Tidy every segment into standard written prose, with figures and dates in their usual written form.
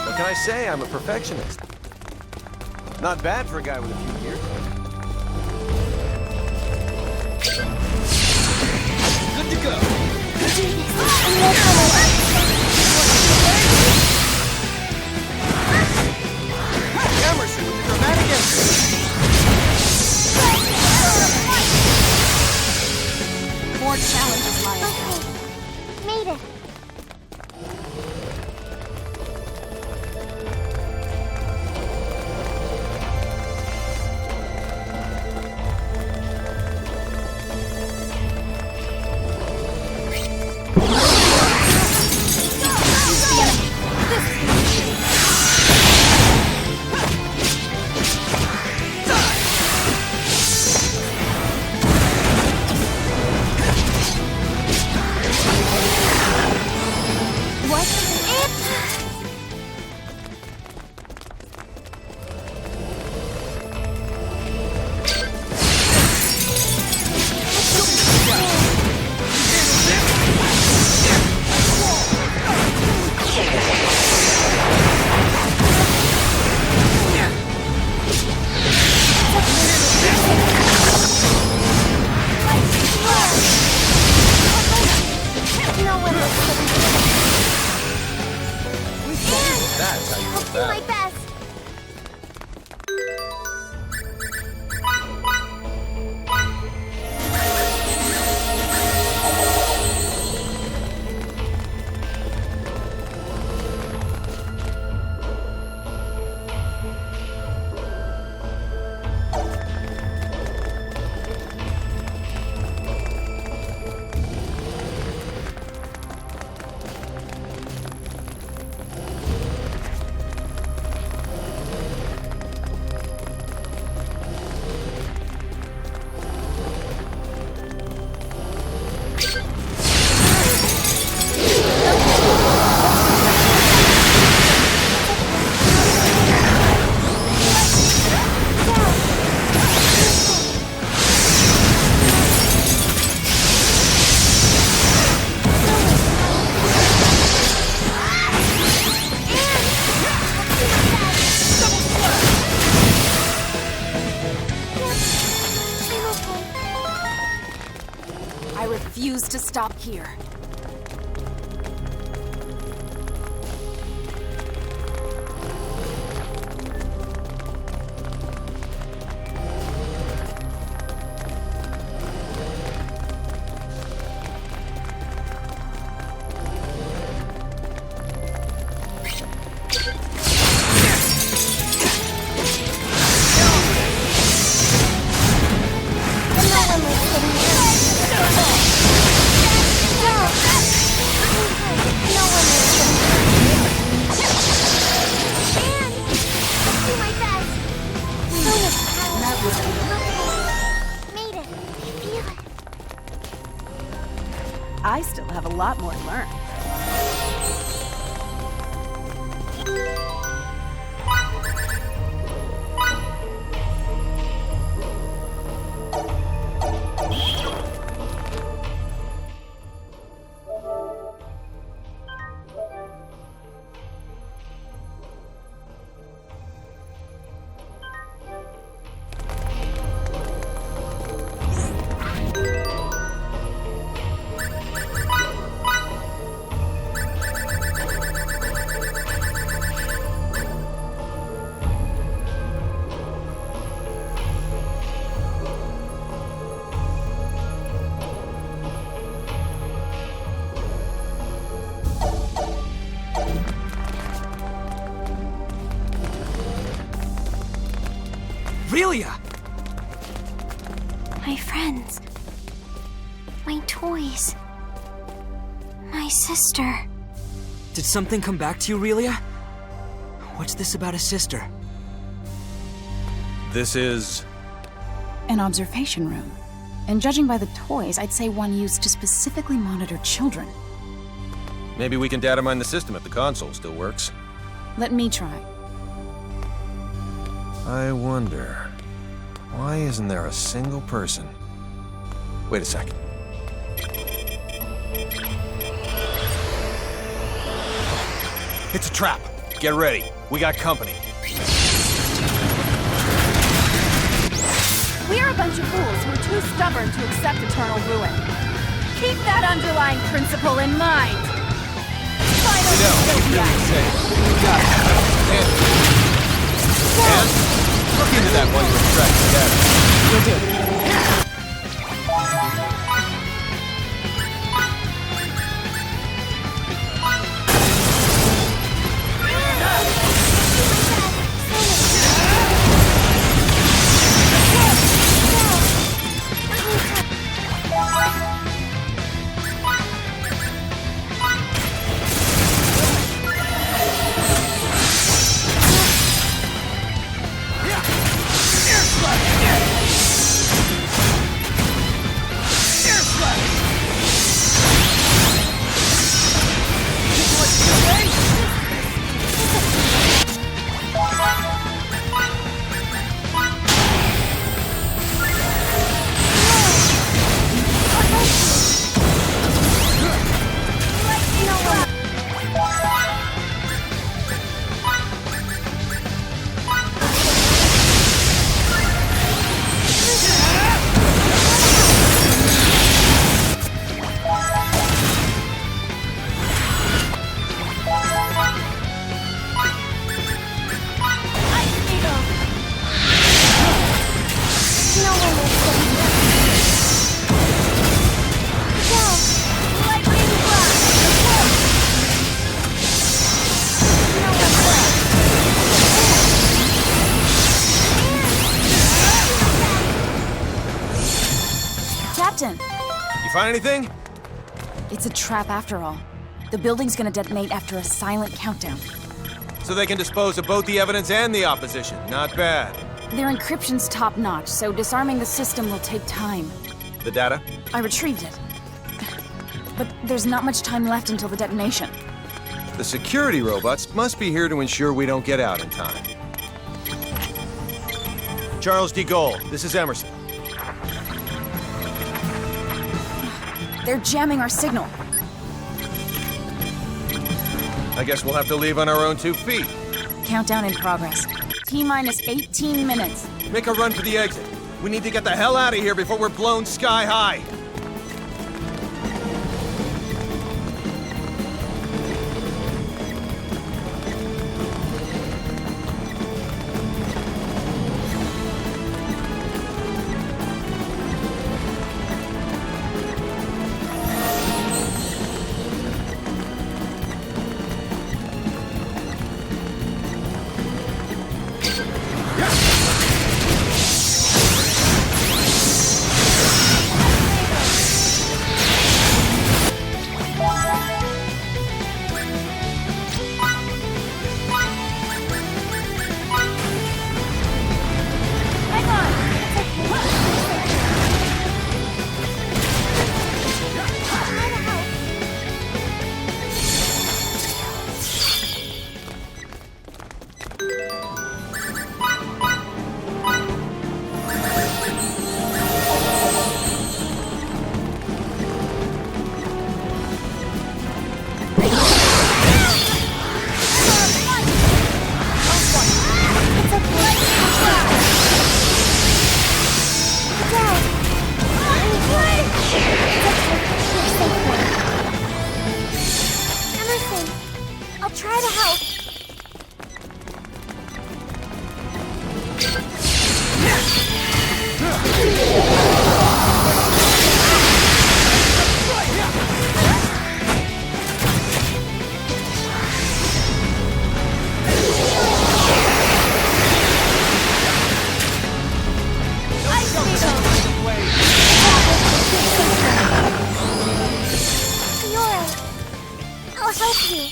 What can I say? I'm a perfectionist. Not bad for a guy with a few years. Good to go. Emerson with the dramatic entry. More challenges lie ahead. Made it. That's how you do that. My best. I refuse to stop here. I still have a lot more to learn. Relia! My friends. My toys. My sister. Did something come back to you, Relia? What's this about a sister? This is... An observation room. And judging by the toys, I'd say one used to specifically monitor children. Maybe we can data mine the system if the console still works. Let me try. I wonder... why isn't there a single person... Wait a second. It's a trap. Get ready. We got company. We are a bunch of fools who are too stubborn to accept eternal ruin. Keep that underlying principle in mind. Final utopia. You got it. And look into that while you're extracting data. Will do. You find anything? It's a trap after all. The building's gonna detonate after a silent countdown. So they can dispose of both the evidence and the opposition. Not bad. Their encryption's top-notch, so disarming the system will take time. The data? I retrieved it. But there's not much time left until the detonation. The security robots must be here to ensure we don't get out in time. Charles D. Gold, this is Emerson. They're jamming our signal. I guess we'll have to leave on our own 2 feet. Countdown in progress. T-minus 18 minutes. Make a run for the exit. We need to get the hell out of here before we're blown sky high. I'll try to help. I'll help you.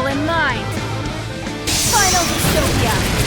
principle in mind. Final dystopia.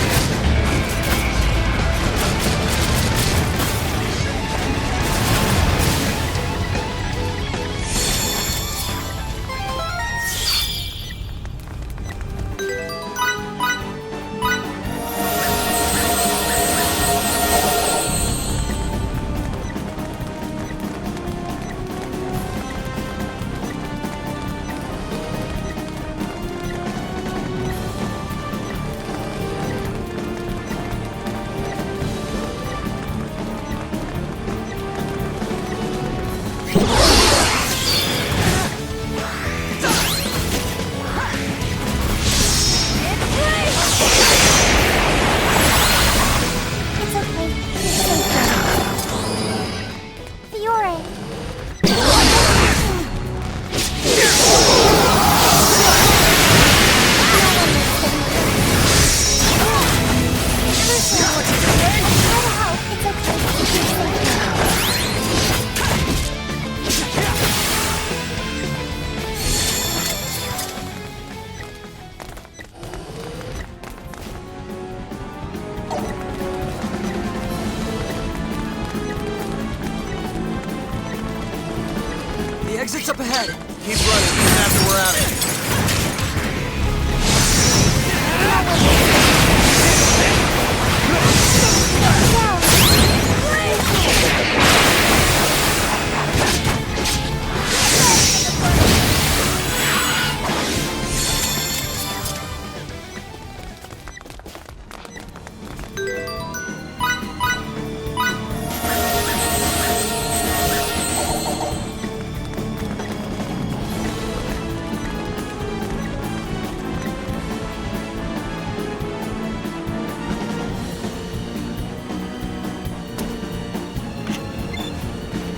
Exit's up ahead. Keep running, even after we're out of here.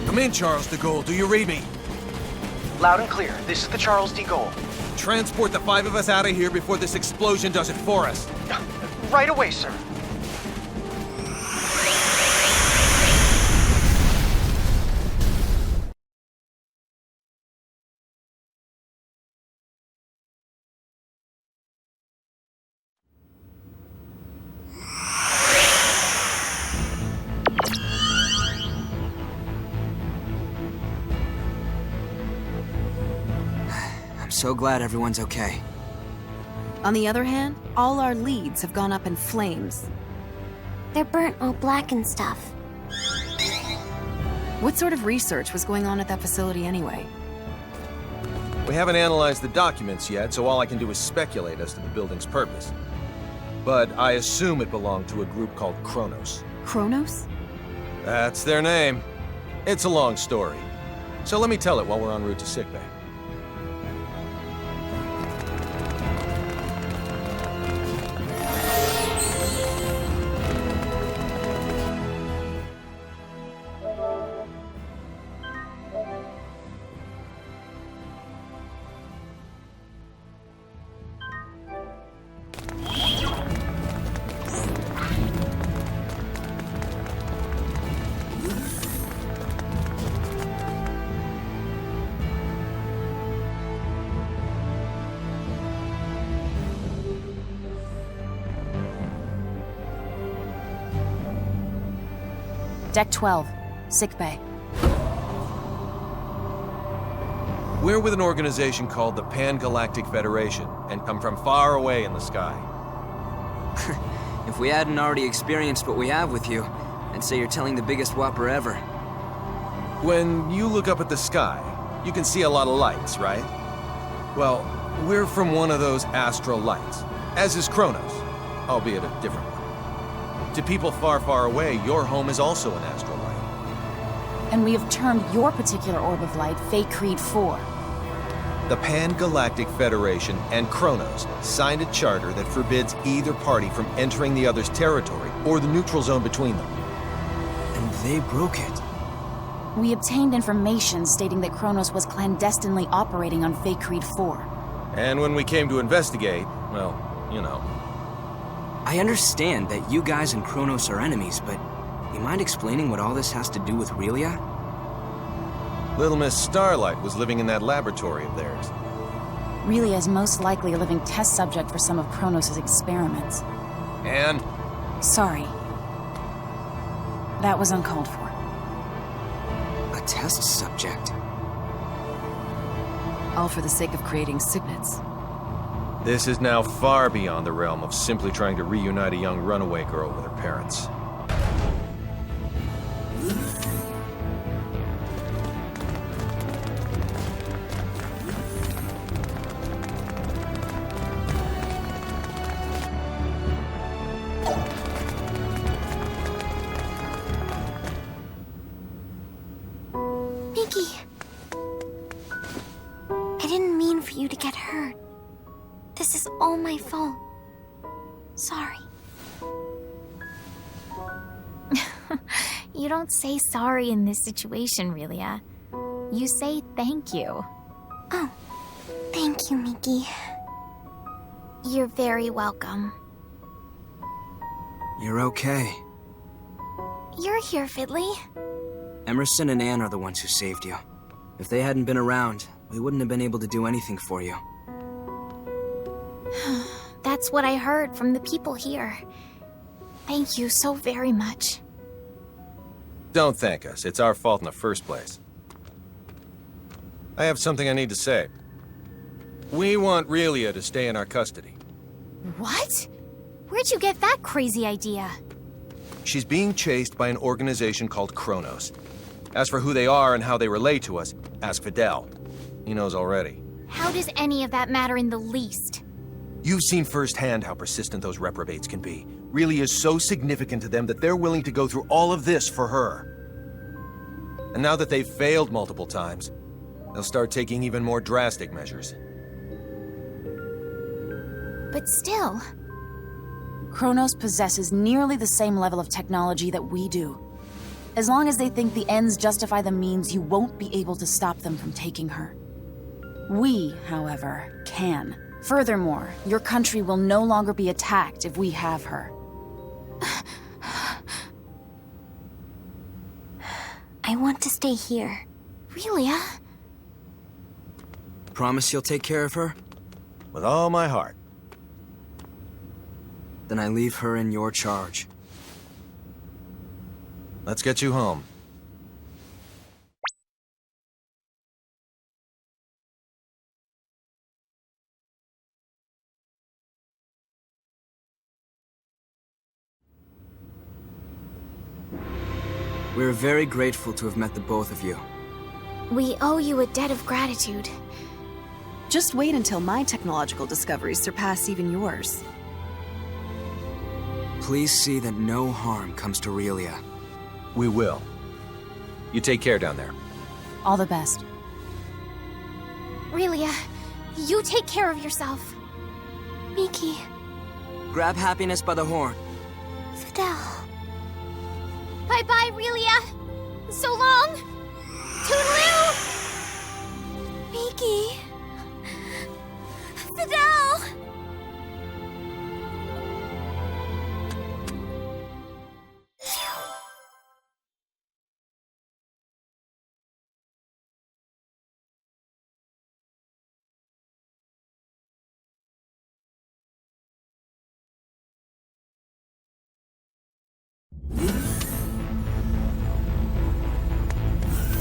Come in, Charles de Gaulle. Do you read me? Loud and clear. This is the Charles de Gaulle. Transport the 5 of us out of here before this explosion does it for us. Right away, sir. So glad everyone's okay. On the other hand, all our leads have gone up in flames. They're burnt all black and stuff. What sort of research was going on at that facility anyway? We haven't analyzed the documents yet, so all I can do is speculate as to the building's purpose. But I assume it belonged to a group called Kronos. Kronos? That's their name. It's a long story. So let me tell it while we're en route to sickbay. Deck 12, sickbay. We're with an organization called the Pan-Galactic Federation, and come from far away in the sky. If we hadn't already experienced what we have with you, I'd say you're telling the biggest whopper ever. When you look up at the sky, you can see a lot of lights, right? Well, we're from one of those astral lights, as is Kronos, albeit a different one. To people far, far away, your home is also an astral light. And we have termed your particular orb of light Fate Creed 4. The Pan-Galactic Federation and Kronos signed a charter that forbids either party from entering the other's territory or the neutral zone between them. And they broke it. We obtained information stating that Kronos was clandestinely operating on Fate Creed 4. And when we came to investigate, well, you know. I understand that you guys and Kronos are enemies, but you mind explaining what all this has to do with Relia? Little Miss Starlight was living in that laboratory of theirs. Relia is most likely a living test subject for some of Kronos' experiments. And? Sorry. That was uncalled for. A test subject? All for the sake of creating signets. This is now far beyond the realm of simply trying to reunite a young runaway girl with her parents. Mickey! I didn't mean for you to get hurt. This is all my fault. Sorry. You don't say sorry in this situation, Relia. You say thank you. Oh, thank you, Mickey. You're very welcome. You're okay. You're here, Fiddly. Emerson and Anne are the ones who saved you. If they hadn't been around, we wouldn't have been able to do anything for you. That's what I heard from the people here. Thank you so very much. Don't thank us. It's our fault in the first place. I have something I need to say. We want Relia to stay in our custody. What? Where'd you get that crazy idea? She's being chased by an organization called Kronos. As for who they are and how they relate to us, ask Fidel. He knows already. How does any of that matter in the least? You've seen firsthand how persistent those reprobates can be. Relia is so significant to them that they're willing to go through all of this for her. And now that they've failed multiple times, they'll start taking even more drastic measures. But still... Kronos possesses nearly the same level of technology that we do. As long as they think the ends justify the means, you won't be able to stop them from taking her. We, however, can. Furthermore, your country will no longer be attacked if we have her. I want to stay here. Relia? Promise you'll take care of her? With all my heart. Then I leave her in your charge. Let's get you home. We're very grateful to have met the both of you. We owe you a debt of gratitude. Just wait until my technological discoveries surpass even yours. Please see that no harm comes to Relia. We will. You take care down there. All the best. Relia, you take care of yourself. Mickey. Grab happiness by the horn. Fidel. Bye-bye, Relia. So long. Toodaloo! Mickey. Fidel!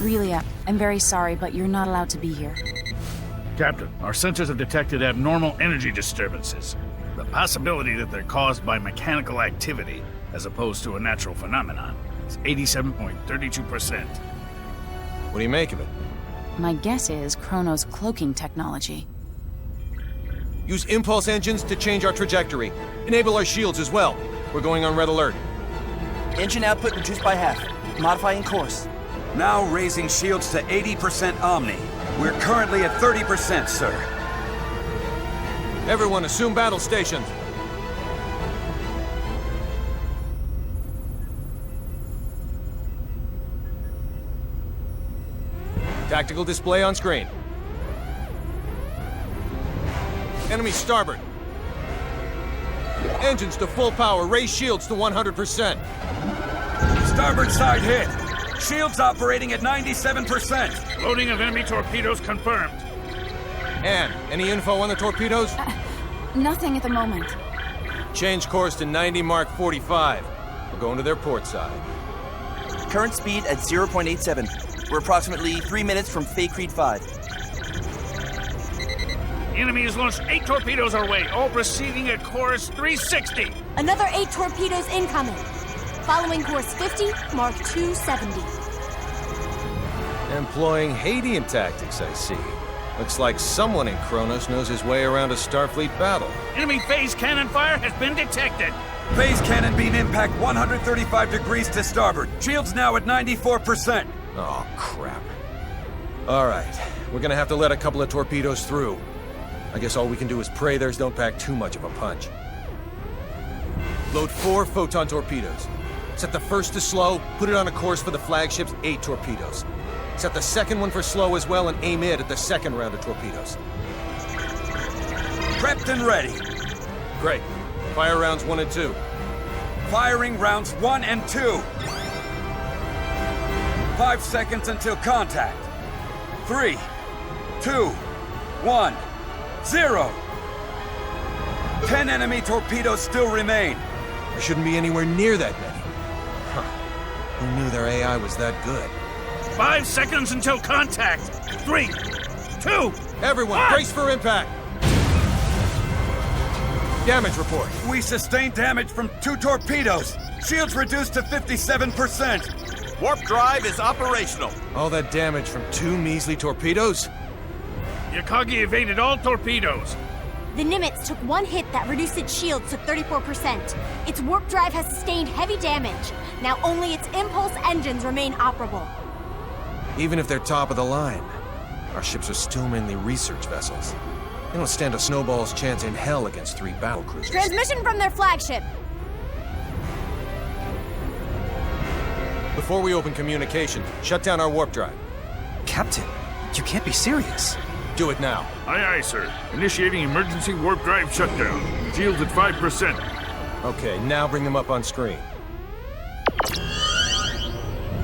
Relia, I'm very sorry, but you're not allowed to be here. Captain, our sensors have detected abnormal energy disturbances. The possibility that they're caused by mechanical activity, as opposed to a natural phenomenon, is 87.32%. What do you make of it? My guess is Kronos' cloaking technology. Use impulse engines to change our trajectory. Enable our shields as well. We're going on red alert. Engine output reduced by half. Modifying course. Now raising shields to 80% Omni. We're currently at 30%, sir. Everyone assume battle stations. Tactical display on screen. Enemy starboard. Engines to full power. Raise shields to 100%. Starboard side hit. Shields operating at 97%. Loading of enemy torpedoes confirmed. Anne, any info on the torpedoes? Nothing at the moment. Change course to 90 Mark 45. We're going to their port side. Current speed at 0.87. We're approximately 3 minutes from Fay Creed 5. The enemy has launched 8 torpedoes our way, all proceeding at course 360. Another 8 torpedoes incoming. Following course 50, Mark 270. Employing Hadean tactics, I see. Looks like someone in Kronos knows his way around a Starfleet battle. Enemy phase cannon fire has been detected. Phase cannon beam impact 135 degrees to starboard. Shields now at 94%. Oh, crap. All right, we're gonna have to let a couple of torpedoes through. I guess all we can do is pray theirs don't pack too much of a punch. Load 4 photon torpedoes. Set the first to slow, put it on a course for the flagship's 8 torpedoes. Set the second one for slow as well and aim it at the second round of torpedoes. Prepped and ready. Great. Fire rounds 1 and 2. Firing rounds 1 and 2. 5 seconds until contact. 3, 2, 1, 0. 10 enemy torpedoes still remain. There shouldn't be anywhere near that many. Huh. Who knew their AI was that good? 5 seconds until contact. 3, 2, Everyone, 1. brace for impact! Damage report. We sustained damage from 2 torpedoes. Shields reduced to 57%. Warp drive is operational. All that damage from 2 measly torpedoes? Yakagi evaded all torpedoes. The Nimitz took 1 hit that reduced its shields to 34%. Its warp drive has sustained heavy damage. Now only its impulse engines remain operable. Even if they're top of the line, our ships are still mainly research vessels. They don't stand a snowball's chance in hell against 3 battlecruisers. Transmission from their flagship. Before we open communication, shut down our warp drive. Captain, you can't be serious. Do it now. Aye, aye, sir. Initiating emergency warp drive shutdown. Shields at 5%. Okay, now bring them up on screen.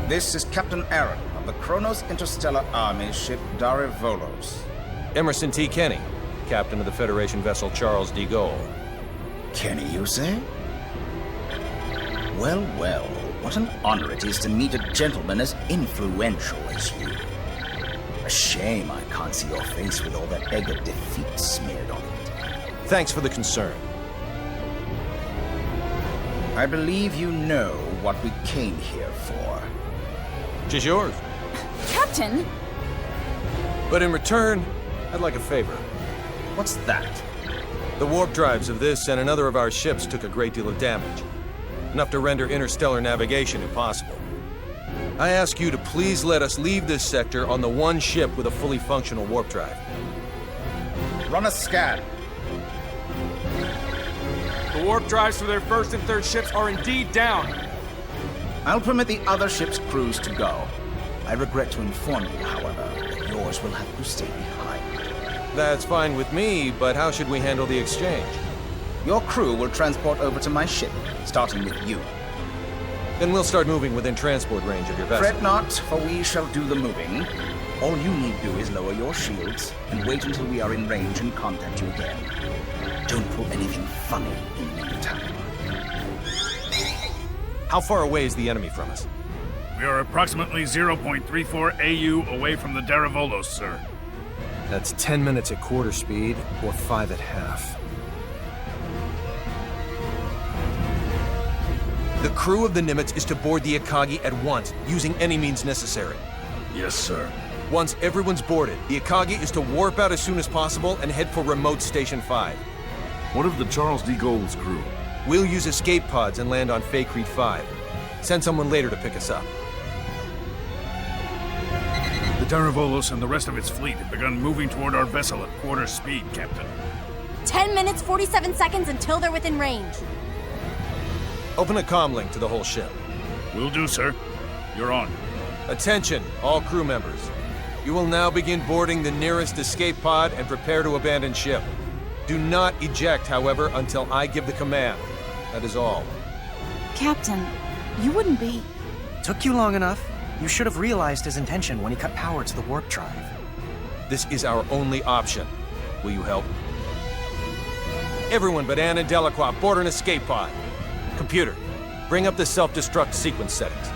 This is Captain Aaron of the Kronos Interstellar Army ship Volos. Emerson T. Kenny, captain of the Federation vessel Charles D. Gaulle. Kenny, you say? Well, well, what an honor it is to meet a gentleman as influential as you. A shame I can't see your face with all that egg of defeat smeared on it. Thanks for the concern. I believe you know what we came here for. Just yours. Captain! But in return, I'd like a favor. What's that? The warp drives of this and another of our ships took a great deal of damage. Enough to render interstellar navigation impossible. I ask you to please let us leave this sector on the one ship with a fully functional warp drive. Run a scan. The warp drives for their first and third ships are indeed down. I'll permit the other ship's crews to go. I regret to inform you, however, that yours will have to stay behind. That's fine with me, but how should we handle the exchange? Your crew will transport over to my ship, starting with you. Then we'll start moving within transport range of your vessel. Fret not, for we shall do the moving. All you need do is lower your shields and wait until we are in range and contact you again. Don't pull anything funny in the meantime. How far away is the enemy from us? We are approximately 0.34 AU away from the Volos, sir. That's 10 minutes at quarter speed, or 5 at half. The crew of the Nimitz is to board the Akagi at once, using any means necessary. Yes, sir. Once everyone's boarded, the Akagi is to warp out as soon as possible and head for remote Station 5. What of the Charles D. Gaulle's crew? We'll use escape pods and land on Fay Creed 5. Send someone later to pick us up. The Volos and the rest of its fleet have begun moving toward our vessel at quarter speed, Captain. 10 minutes, 47 seconds until they're within range. Open a comm link to the whole ship. Will do, sir. You're on. Attention, all crew members. You will now begin boarding the nearest escape pod and prepare to abandon ship. Do not eject, however, until I give the command. That is all. Captain, you wouldn't be... Took you long enough. You should have realized his intention when he cut power to the warp drive. This is our only option. Will you help? Everyone but Anne and Delacroix board an escape pod. Computer, bring up the self-destruct sequence settings.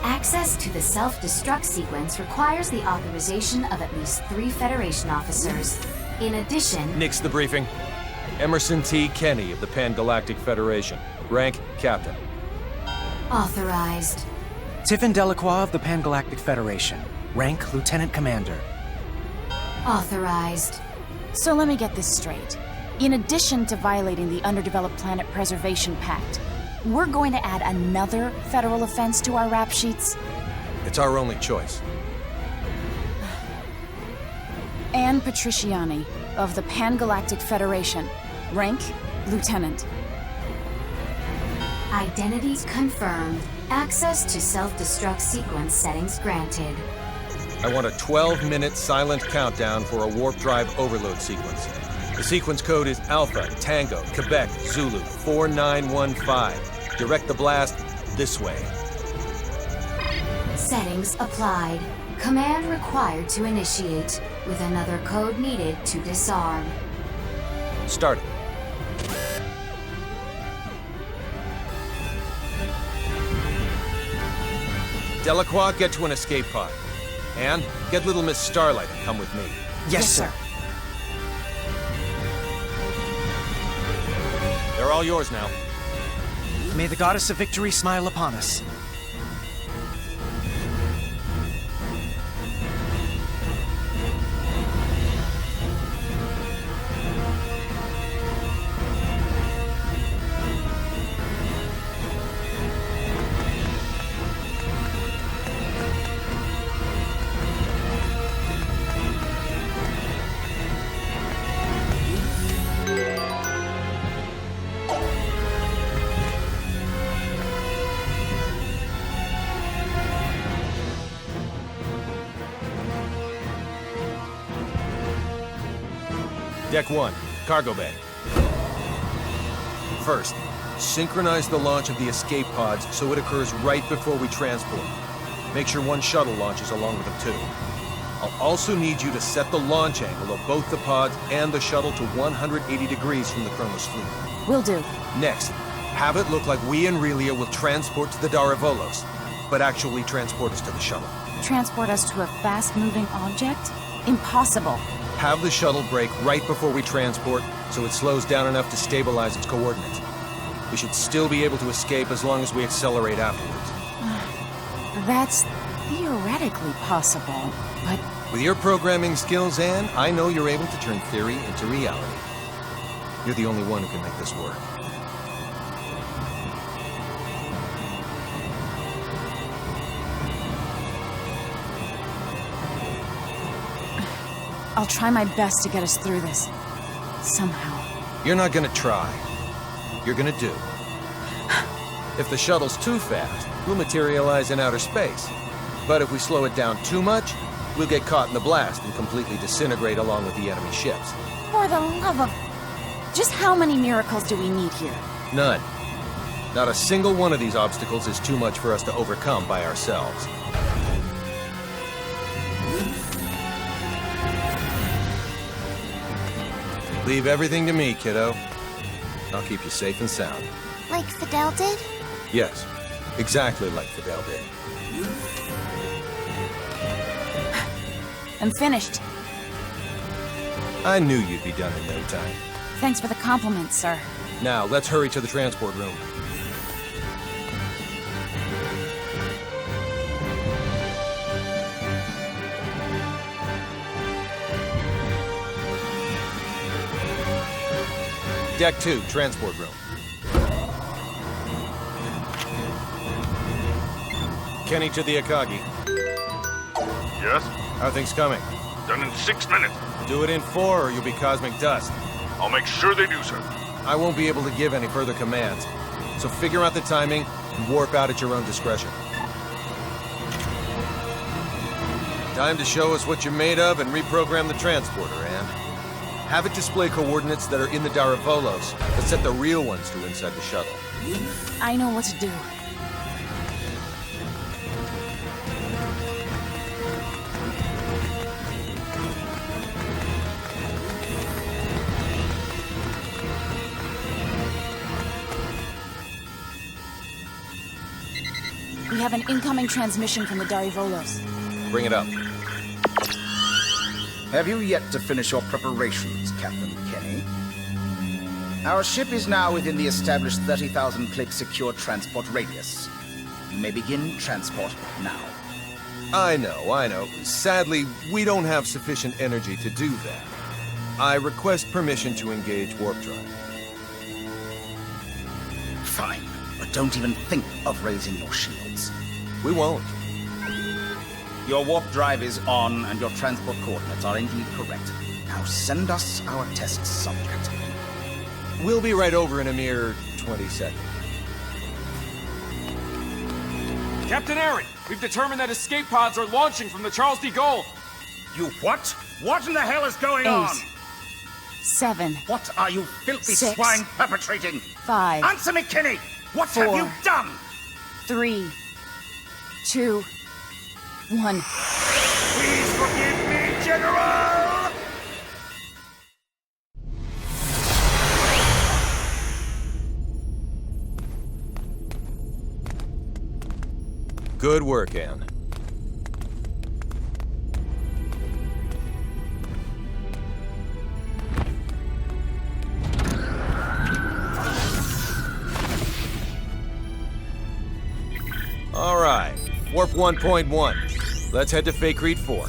Access to the self-destruct sequence requires the authorization of at least 3 Federation officers. In addition... Nix the briefing. Emerson T. Kenny of the Pan-Galactic Federation. Rank, Captain. Authorized. Tiffin Delacroix of the Pan-Galactic Federation. Rank, Lieutenant Commander. Authorized. So let me get this straight. In addition to violating the Underdeveloped Planet Preservation Pact, we're going to add another federal offense to our rap sheets? It's our only choice. Anne Patriciani of the Pan-Galactic Federation. Rank, Lieutenant. Identities confirmed. Access to self-destruct sequence settings granted. I want a 12-minute silent countdown for a warp drive overload sequence. The sequence code is Alpha, Tango, Quebec, Zulu, 4915. Direct the blast this way. Settings applied. Command required to initiate, with another code needed to disarm. Start it. Delacroix, get to an escape pod. Anne, get little Miss Starlight and come with me. Yes, sir. They're all yours now. May the goddess of victory smile upon us. Deck 1, cargo bay. First, synchronize the launch of the escape pods so it occurs right before we transport. Make sure one shuttle launches along with them too. I'll also need you to set the launch angle of both the pods and the shuttle to 180 degrees from the Kronos fleet. Will do. Next, have it look like we and Relia will transport to the Daravolos, but actually transport us to the shuttle. Transport us to a fast-moving object? Impossible. Have the shuttle brake right before we transport, so it slows down enough to stabilize its coordinates. We should still be able to escape as long as we accelerate afterwards. That's theoretically possible, but... With your programming skills, Anne, I know you're able to turn theory into reality. You're the only one who can make this work. I'll try my best to get us through this. Somehow. You're not gonna try. You're gonna do. If the shuttle's too fast, we'll materialize in outer space. But if we slow it down too much, we'll get caught in the blast and completely disintegrate along with the enemy ships. For the love of... Just how many miracles do we need here? None. Not a single one of these obstacles is too much for us to overcome by ourselves. Leave everything to me, kiddo. I'll keep you safe and sound. Like Fidel did? Yes, exactly like Fidel did. I'm finished. I knew you'd be done in no time. Thanks for the compliment, sir. Now, let's hurry to the transport room. Deck 2, transport room. Kenny to the Akagi. Yes? How are things coming? Done in 6 minutes. Do it in 4 or you'll be cosmic dust. I'll make sure they do, sir. I won't be able to give any further commands, so figure out the timing and warp out at your own discretion. Time to show us what you're made of and reprogram the transporter, Anne. Have it display coordinates that are in the Daravolos, but set the real ones to inside the shuttle. I know what to do. have an incoming transmission from the Darivolos. Bring it up. Have you yet to finish your preparations, Captain Kenny? Our ship is now within the established 30,000 click secure transport radius. You may begin transport now. I know. Sadly, we don't have sufficient energy to do that. I request permission to engage warp drive. Fine, but don't even think of raising your shields. We won't. Your warp drive is on, and your transport coordinates are indeed correct. Now send us our test subject. We'll be right over in a mere 20 seconds. Captain Aaron, we've determined that escape pods are launching from the Charles D. Gaulle. You what? What in the hell is going 8, on? 7. What are you filthy 6, swine perpetrating? 5. Answer me, Kenny! What 4, have you done? 3, 2, 1. Please forgive me, General! Good work, Anne. All right, Warp 1.1. Let's head to Faithlessness 4.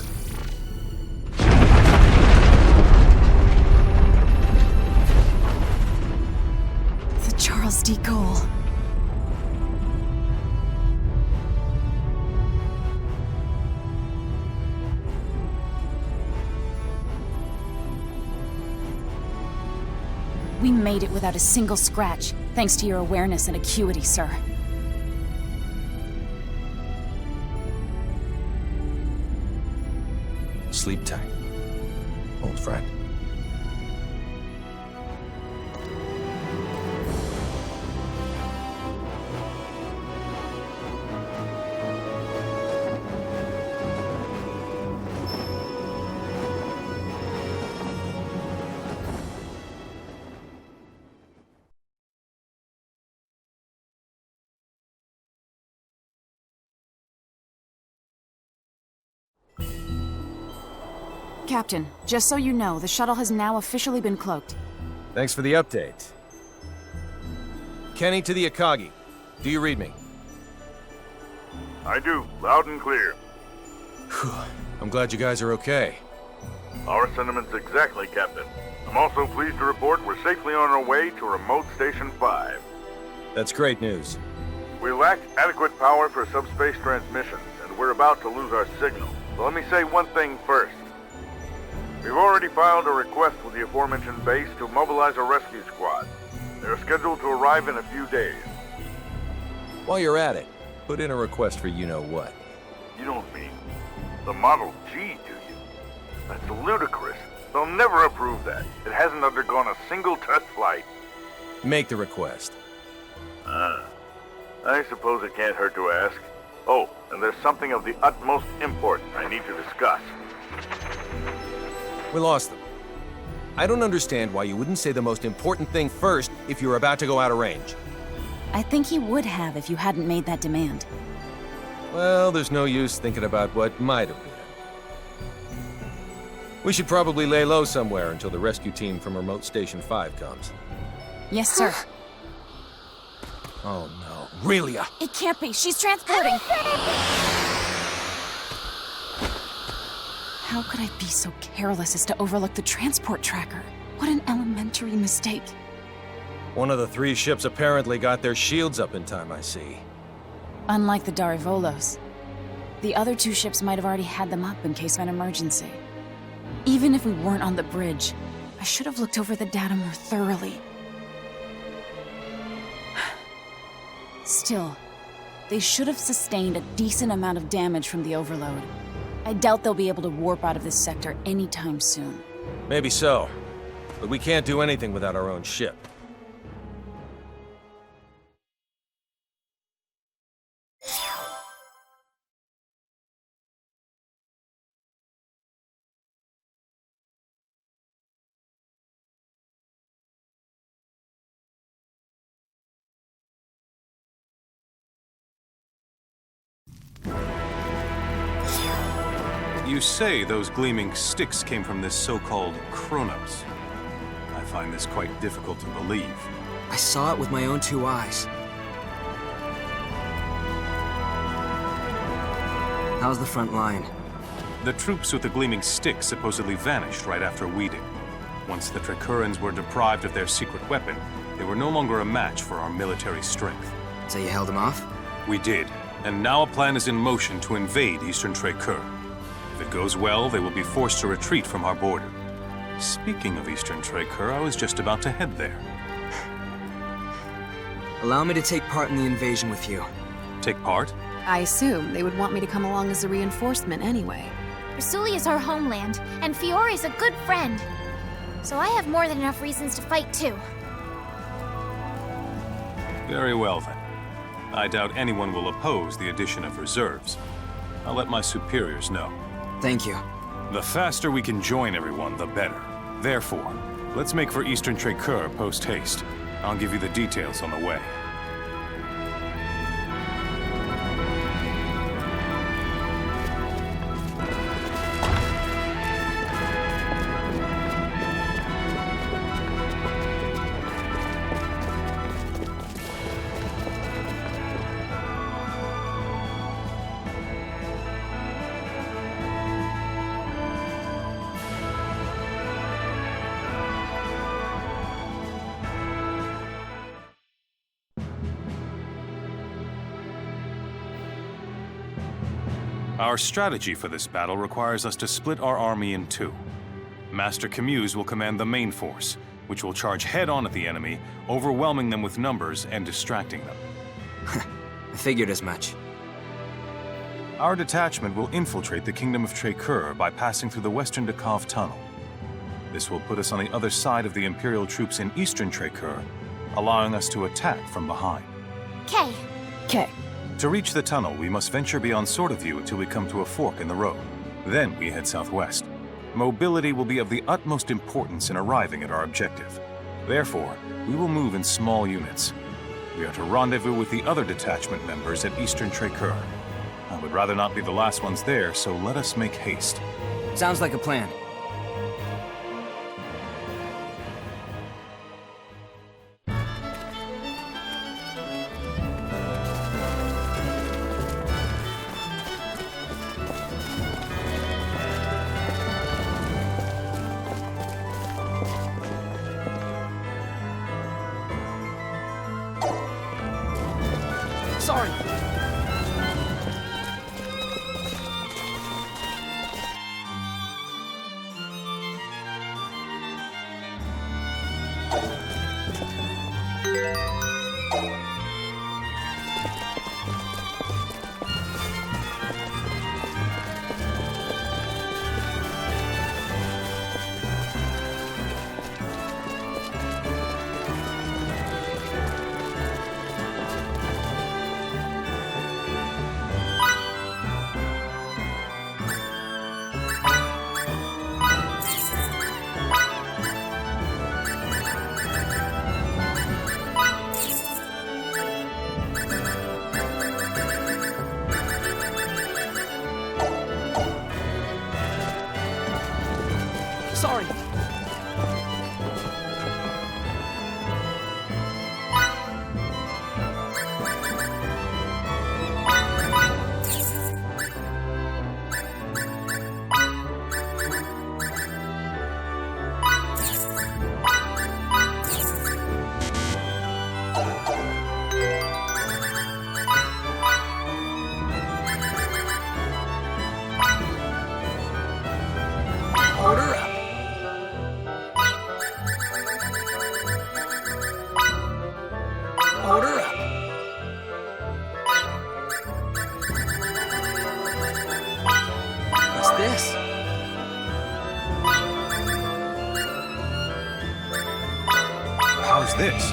The Charles D. Gaulle. We made it without a single scratch, thanks to your awareness and acuity, sir. Sleep tight, old friend. Captain, just so you know, the shuttle has now officially been cloaked. Thanks for the update. Kenny to the Akagi. Do you read me? I do, loud and clear. Whew. I'm glad you guys are okay. Our sentiments exactly, Captain. I'm also pleased to report we're safely on our way to Remote Station 5. That's great news. We lack adequate power for subspace transmissions, and we're about to lose our signal. So let me say one thing first. We've already filed a request with the aforementioned base to mobilize a rescue squad. They're scheduled to arrive in a few days. While you're at it, put in a request for you-know-what. You don't mean the Model G, do you? That's ludicrous. They'll never approve that. It hasn't undergone a single test flight. Make the request. I suppose it can't hurt to ask. Oh, and there's something of the utmost importance I need to discuss. We lost them. I don't understand why you wouldn't say the most important thing first if you're about to go out of range. I think he would have if you hadn't made that demand. Well, there's no use thinking about what might have been. We should probably lay low somewhere until the rescue team from Remote Station 5 comes. Yes, sir. Oh no, Relia! It can't be. She's transporting. How could I be so careless as to overlook the transport tracker? What an elementary mistake. One of the 3 ships apparently got their shields up in time, I see. Unlike the Darivolos, the other 2 ships might have already had them up in case of an emergency. Even if we weren't on the bridge, I should have looked over the data more thoroughly. Still, they should have sustained a decent amount of damage from the overload. I doubt they'll be able to warp out of this sector anytime soon. Maybe so, but we can't do anything without our own ship. You say those gleaming sticks came from this so-called Kronos. I find this quite difficult to believe. I saw it with my own 2 eyes. How's the front line? The troops with the gleaming sticks supposedly vanished right after we did. Once the Tricurans were deprived of their secret weapon, they were no longer a match for our military strength. So you held them off? We did, and now a plan is in motion to invade Eastern Tricur. If it goes well, they will be forced to retreat from our border. Speaking of Eastern Tricur, I was just about to head there. Allow me to take part in the invasion with you. Take part? I assume they would want me to come along as a reinforcement anyway. Rasuli is our homeland, and Fiore's a good friend. So I have more than enough reasons to fight too. Very well then. I doubt anyone will oppose the addition of reserves. I'll let my superiors know. Thank you. The faster we can join everyone, the better. Therefore, let's make for Eastern Tricur post-haste. I'll give you the details on the way. Our strategy for this battle requires us to split our army in 2. Master Camuse will command the main force, which will charge head-on at the enemy, overwhelming them with numbers and distracting them. I figured as much. Our detachment will infiltrate the Kingdom of Tricur by passing through the Western Dakov Tunnel. This will put us on the other side of the Imperial troops in Eastern Tricur, allowing us to attack from behind. K. To reach the tunnel, we must venture beyond Sword of View until we come to a fork in the road. Then we head southwest. Mobility will be of the utmost importance in arriving at our objective. Therefore, we will move in small units. We are to rendezvous with the other detachment members at Eastern Tricur. I would rather not be the last ones there, so let us make haste. Sounds like a plan. Sorry. Sorry. Order up. Order up. What's this? How's this?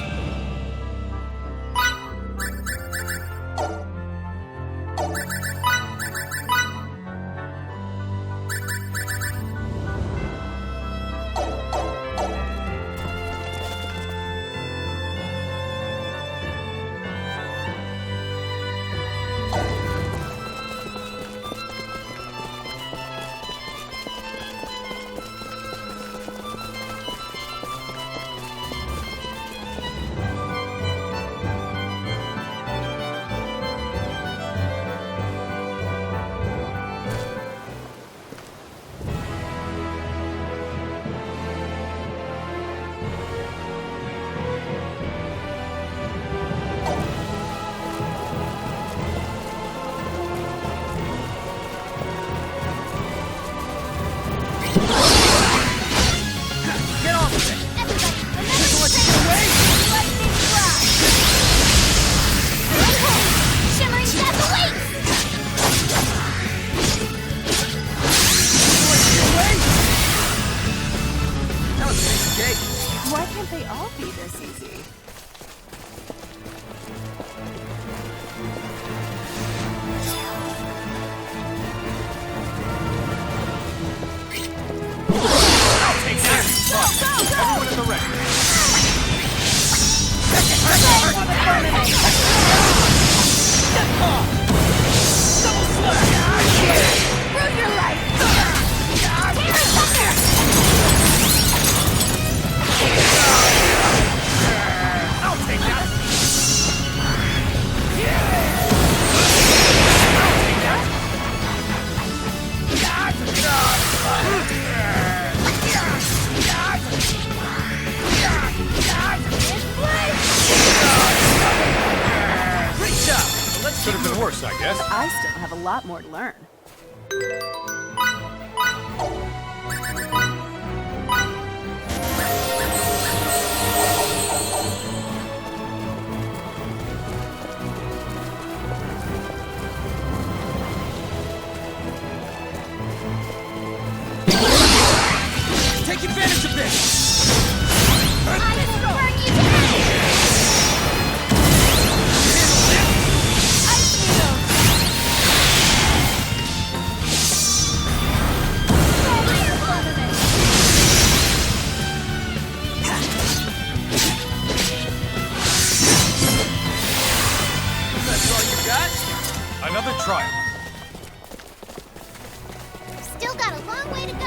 worse, I guess. I still have a lot more to learn. Take advantage of this! Another trial. Still got a long way to go.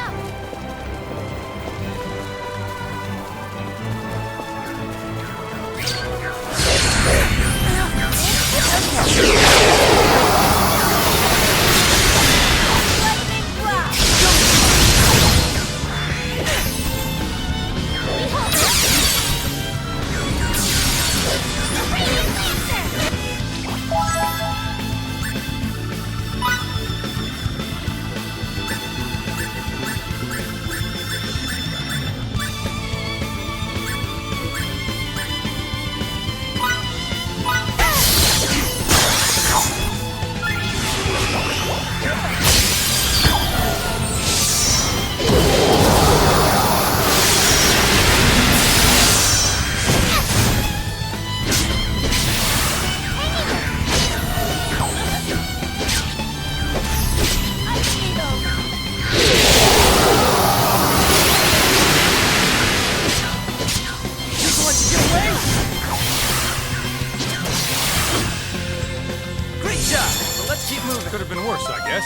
Could have been worse, I guess.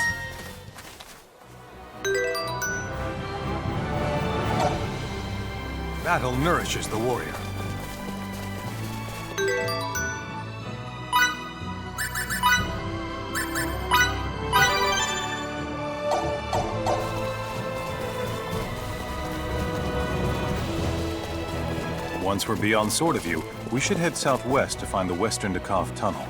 Battle nourishes the warrior. Once we're beyond Sword of View, we should head southwest to find the Western Dakov Tunnel.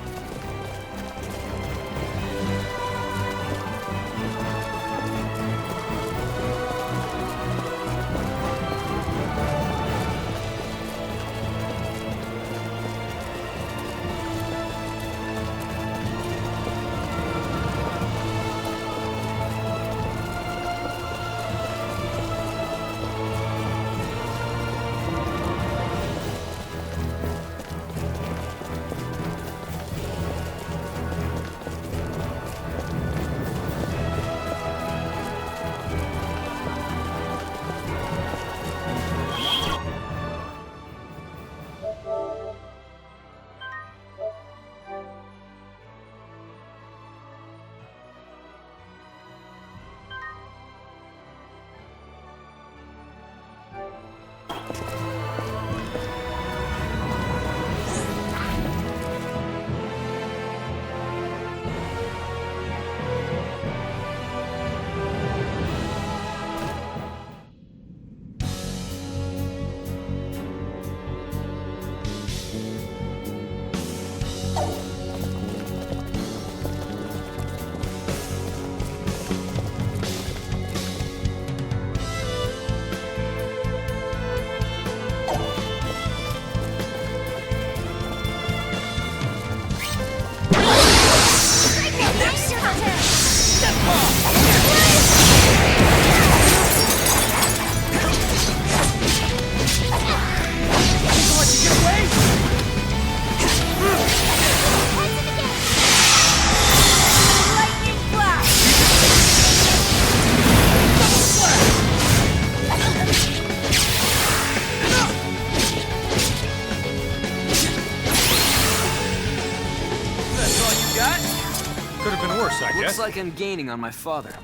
Could have been worse, I guess. Looks like I'm gaining on my father.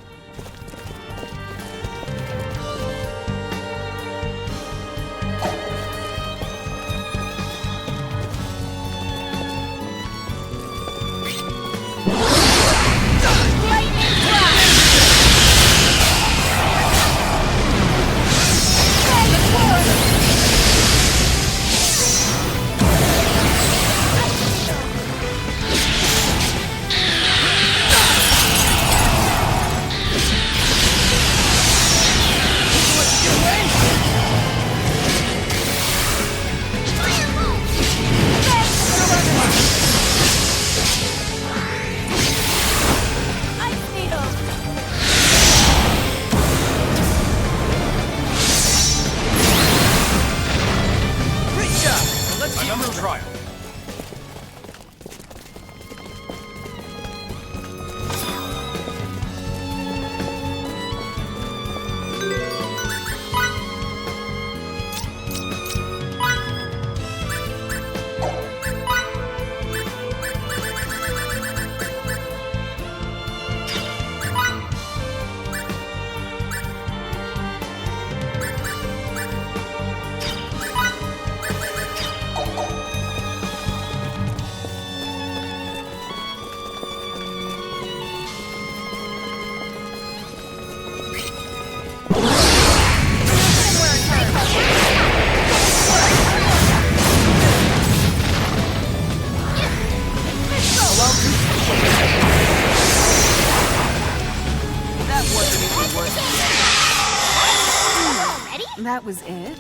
That was it?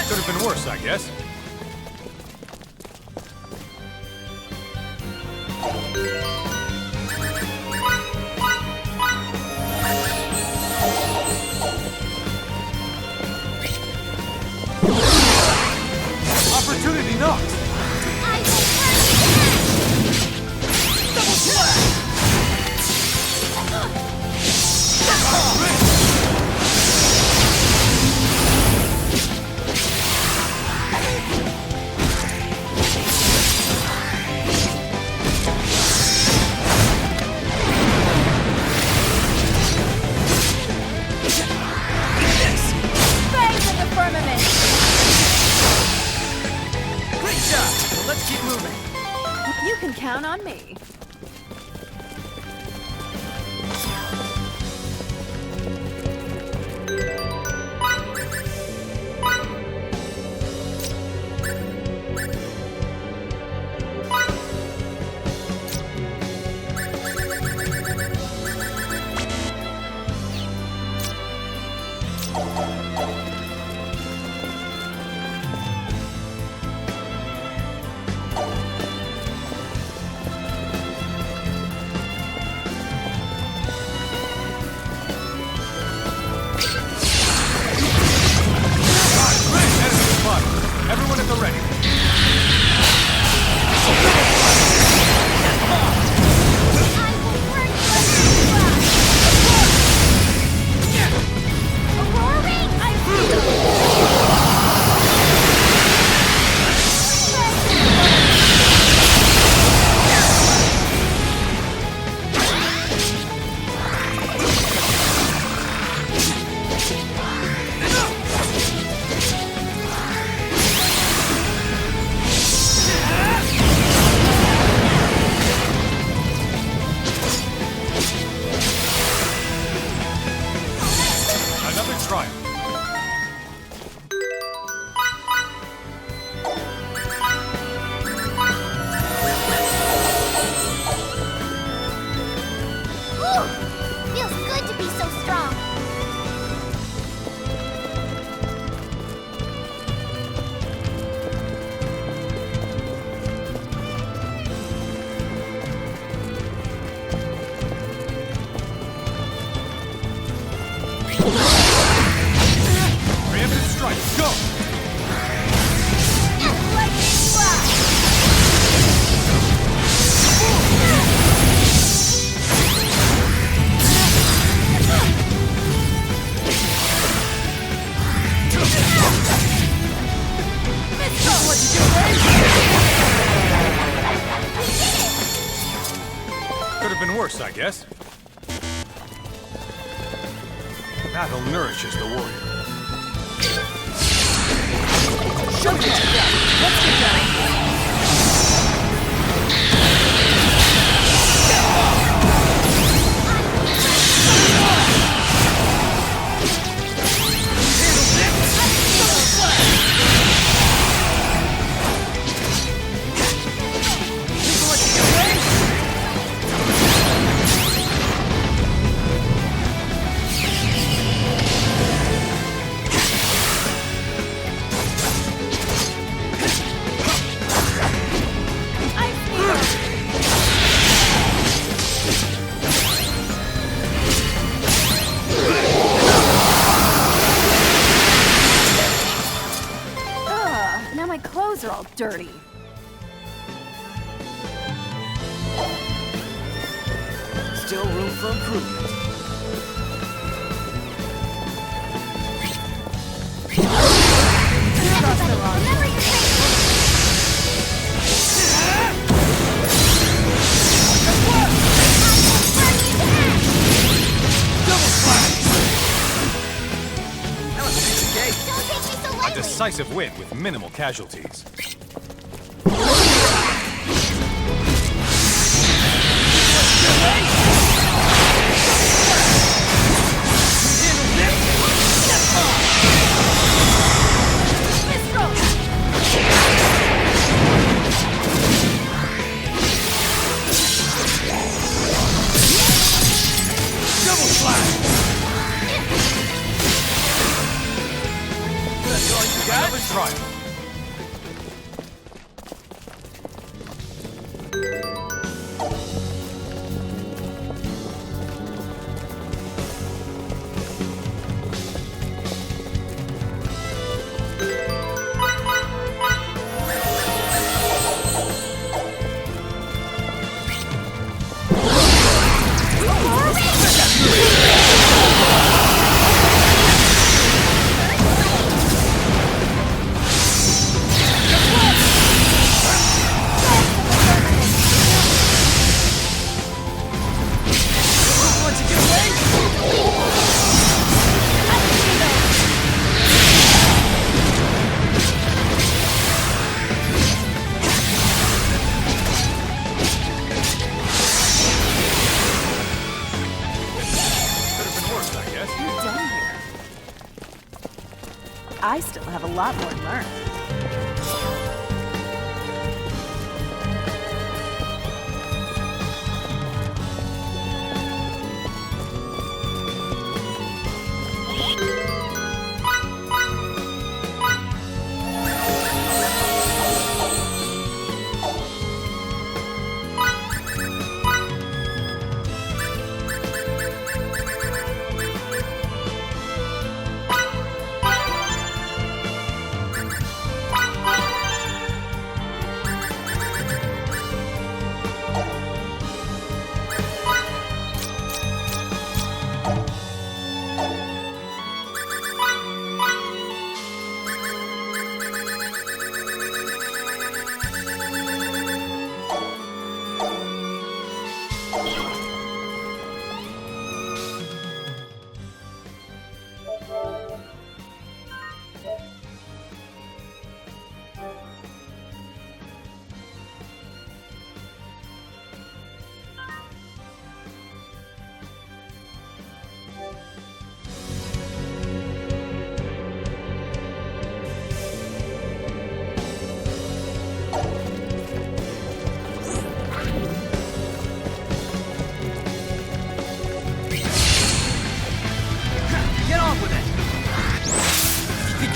Could have been worse, I guess. Opportunity knocks! Bang to the firmament! Great job! So let's keep moving. You can count on me. Everyone at the ready. Another triumph. Ooh! Feels good to be so strong. Preemptive strike, go! Could have been worse, I guess. Battle nourishes the warrior. Show me what you got. Let's get going. Now my clothes are all dirty. Still room for improvement. Don't take me so decisive win with minimal casualties. Another try. I still have a lot more to learn.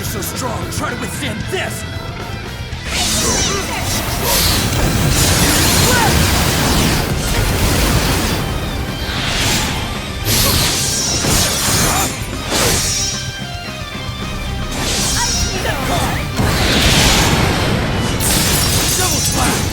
So strong, try to withstand this! Double splash!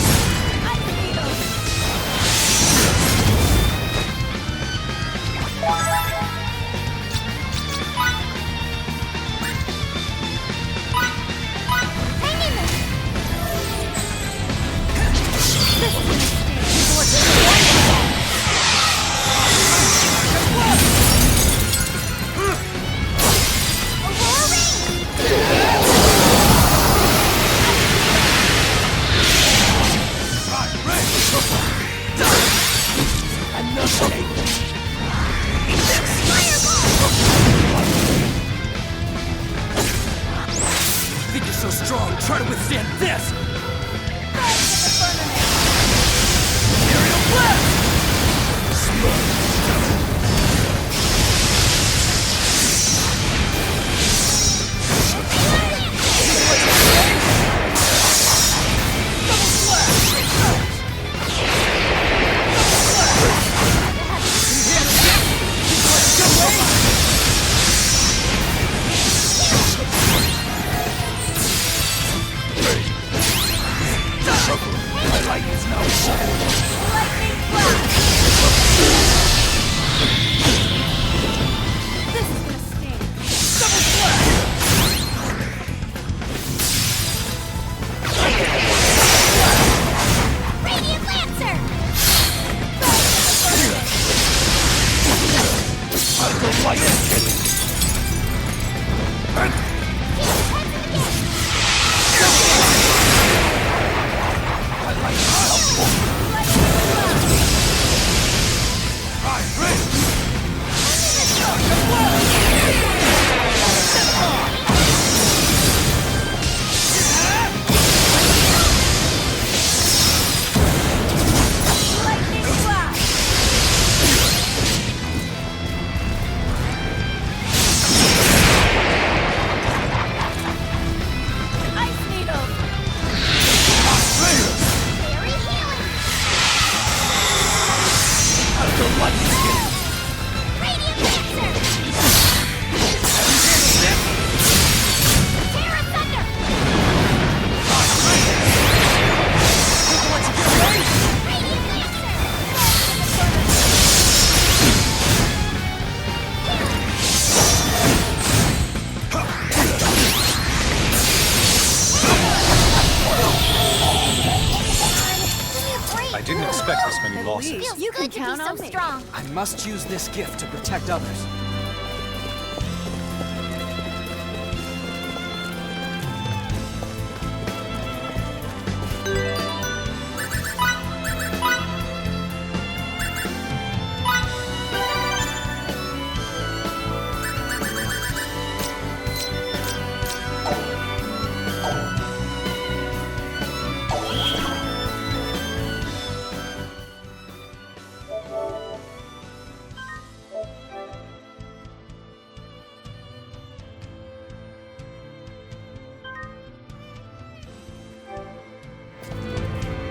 Think you're so strong, try to withstand this! Aerial blast! I didn't expect this many losses. Feels You good can to be count so on me. strong. I must use this gift to protect others.